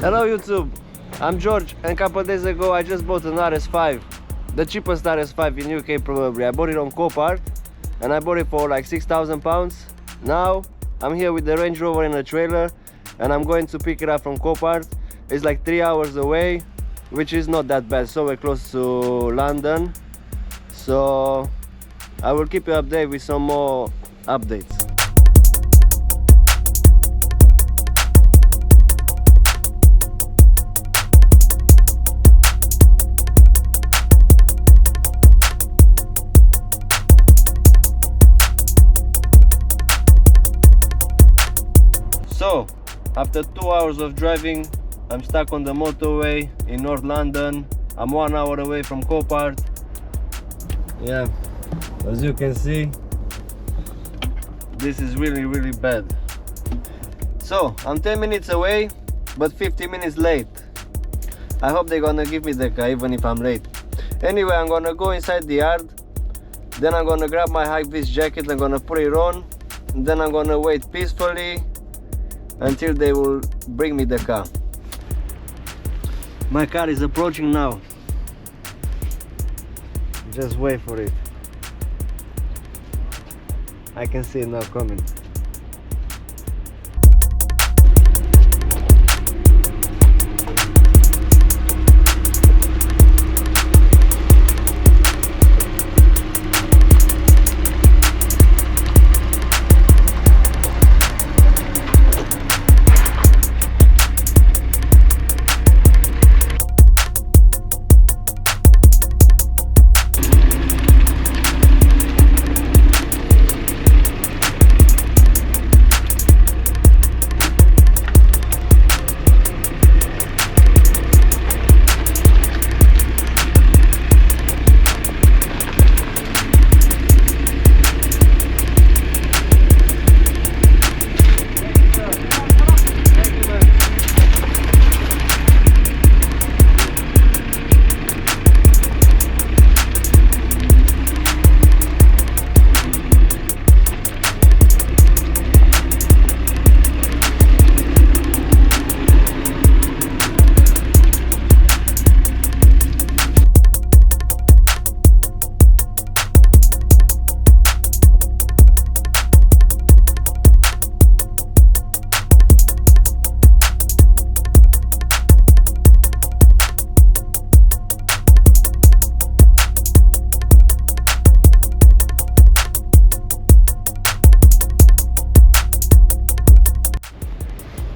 Hello YouTube, I'm George, and a couple of days ago I just bought an RS5, the cheapest RS5 in UK probably. I bought it on Copart and I bought it for like £6,000. Now I'm here with the Range Rover in a trailer and I'm going to pick it up from Copart. It's like 3 hours away, which is not that bad, so we're close to London. So I will keep you updated with some more updates. So, after 2 hours of driving, I'm stuck on the motorway in North London. I'm 1 hour away from Copart. Yeah, as you can see, this is really bad. So, I'm 10 minutes away, but 50 minutes late. I hope they're gonna give me the car even if I'm late. Anyway, I'm gonna go inside the yard. Then I'm gonna grab my high-vis jacket, I'm gonna put it on. And then I'm gonna wait peacefully until they will bring me the car. My car is approaching now. Just wait for it. I can see it now coming.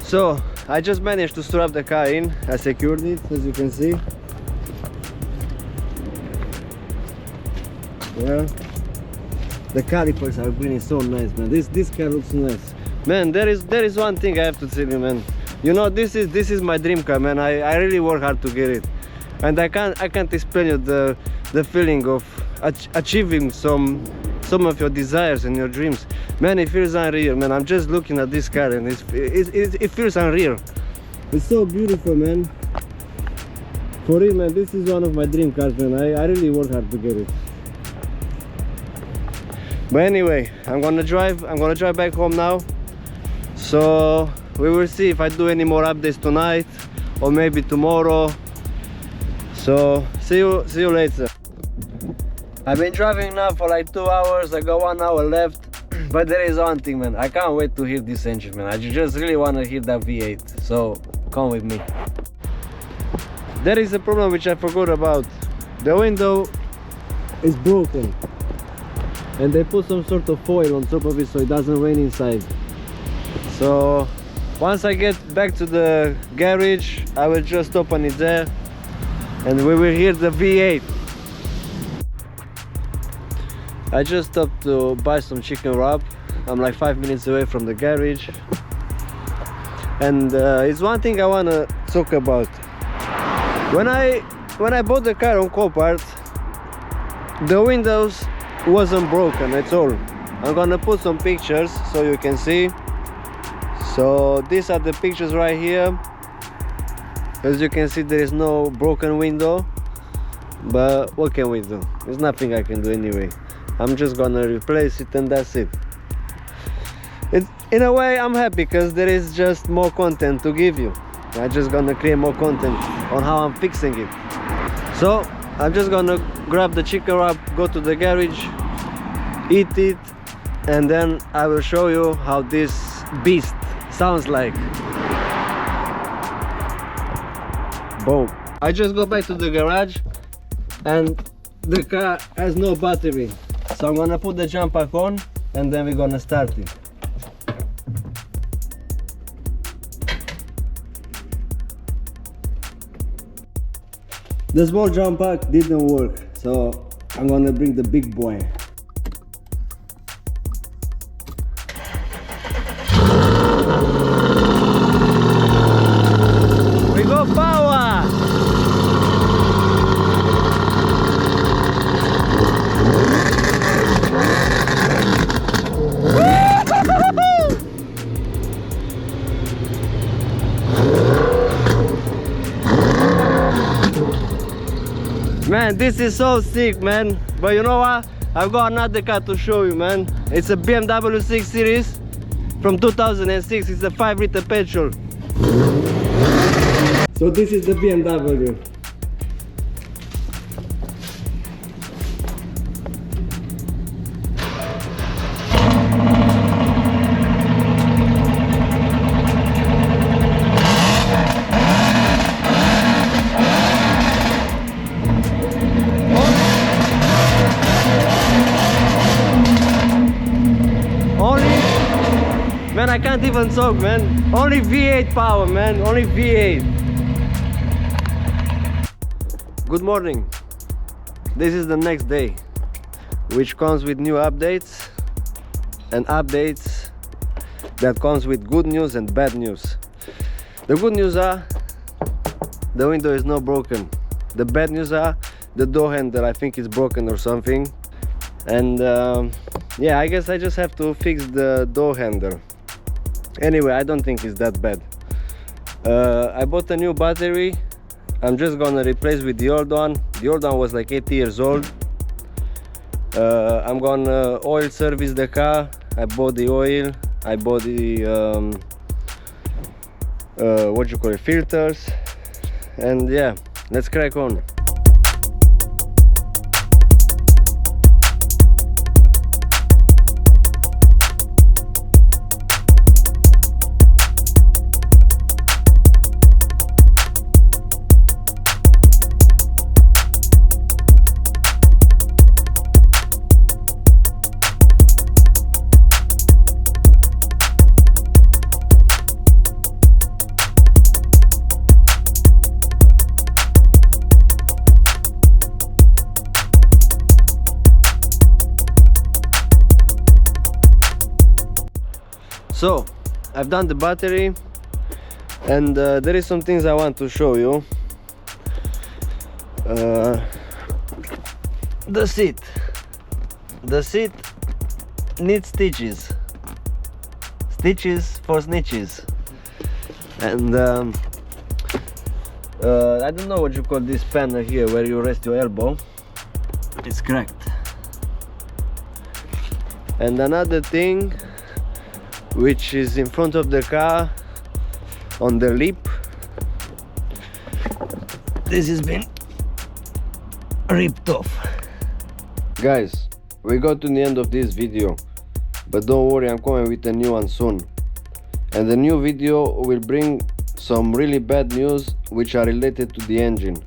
So, I just managed to strap the car in. I secured it, as you can see. Yeah. The calipers are really so nice, man. This car looks nice. Man, there is one thing I have to tell you, man. You know, this is my dream car, man. I really work hard to get it. And I can't explain you the feeling of achieving some of your desires and your dreams. Man, it feels unreal, man. I'm just looking at this car and it feels unreal. It's so beautiful, man. For real, man, this is one of my dream cars, man. I really work hard to get it. But anyway, I'm gonna drive back home now. So we will see if I do any more updates tonight or maybe tomorrow. So see you later. I've been driving now for like 2 hours. I got 1 hour left. But there is one thing, man. I can't wait to hear this engine, man. I just really want to hear that V8. So come with me. There is a problem which I forgot about. The window is broken. And they put some sort of foil on top of it so it doesn't rain inside. So once I get back to the garage, I will just open it there and we will hear the V8. I just stopped to buy some chicken wrap. I'm like 5 minutes away from the garage. And it's one thing I want to talk about. When I bought the car on Copart, the windows wasn't broken at all. I'm gonna put some pictures so you can see. So these are the pictures right here. As you can see, there is no broken window. But what can we do? There's nothing I can do anyway. I'm just gonna replace it and that's it. In a way, I'm happy because there is just more content to give you. I'm just gonna create more content on how I'm fixing it. So I'm just gonna grab the chicken wrap, go to the garage, eat it, and then I will show you how this beast sounds like. Boom. I just go back to the garage and the car has no battery, so I'm gonna put the jump pack on and then we're gonna start it. The small jump pack didn't work, so I'm gonna bring the big boy. We go power! Man, this is so sick, man. But you know what? I've got another car to show you, man. It's a BMW 6 Series from 2006. It's a 5-liter petrol. So this is the BMW. Man, I can't even talk, man. Only V8 power, man. Only V8. Good morning. This is the next day, which comes with new updates and updates that comes with good news and bad news. The good news are the window is not broken. The bad news are the door handle, I think it's broken or something. And yeah, I guess I just have to fix the door handle. Anyway, I don't think it's that bad. I bought a new battery. I'm just gonna replace with the old one. The old one was like 80 years old. I'm gonna oil service the car. I bought the oil. I bought the what you call it, filters. And yeah, let's crack on. So I've done the battery, and there is some things I want to show you. The seat needs stitches for snitches, and I don't know what you call this panel here where you rest your elbow. It's cracked. And another thing, which is in front of the car on the lip, this has been ripped off. Guys, we got to the end of this video, but don't worry, I'm coming with a new one soon. And the new video will bring some really bad news which are related to the engine.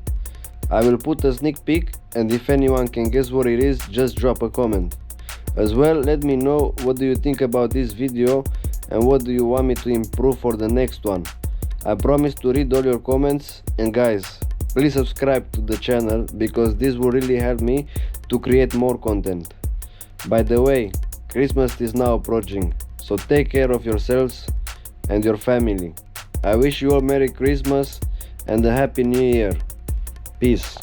I will put a sneak peek, and if anyone can guess what it is, just drop a comment. As well, let me know what do you think about this video and what do you want me to improve for the next one. I promise to read all your comments, and guys, please subscribe to the channel because this will really help me to create more content. By the way, Christmas is now approaching, so take care of yourselves and your family. I wish you all Merry Christmas and a Happy New Year. Peace.